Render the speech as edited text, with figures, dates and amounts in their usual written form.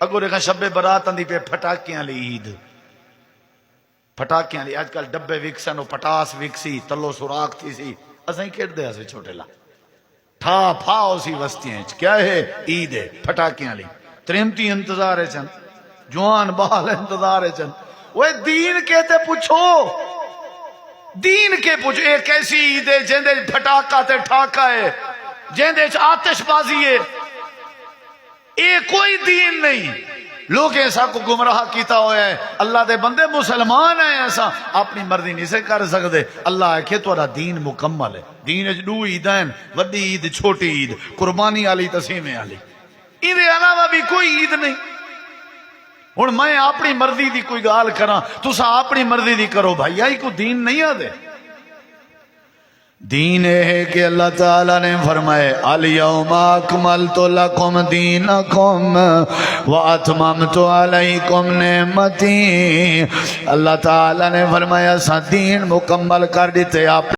اگو دیکھا شب برات اندی پہ پھٹاکیاں لی عید پھٹاکیاں لی آج کل ڈبے وکسن و پٹاس وکسی تلو سوراخ تھی سی اساں ہی کھیڑ دے اسے چھوٹے لا ٹھا پھاؤ سی وستیاں کیا ہے عید ہے پھٹاکیاں لی تریمتی انتظار ہے چند جوان بال انتظار ہے چند وہ دین کہتے پوچھو دین کے پوچھو ایک ایسی عید ہے جندے پھٹاکا تے ٹھاکا ہے جندے آتش بازی ہے اے کوئی دین نہیں لوگ ایسا کو گمراہ کیتا ہویا ہے اللہ دے بندے مسلمان ہیں ایسا اپنی مرضی نہیں سے کر سکتے اللہ ہے کہ تورا دین مکمل ہے دین اچ دو عیدیں وڈی عید چھوٹی عید قربانی علی تسیم علی ان علاوہ بھی کوئی عید نہیں ہن میں اپنی مرضی دی کوئی گال کراں تساں اپنی مرضی دی کرو بھائی آئی کو دین نہیں آدے دین ہے کہ اللہ تعالیٰ نے فرمائے الیوم اکملت لکم دینکم واتممت علیکم نعمتی اللہ تعالیٰ نے فرمایا سا دین مکمل کر دیتے آپ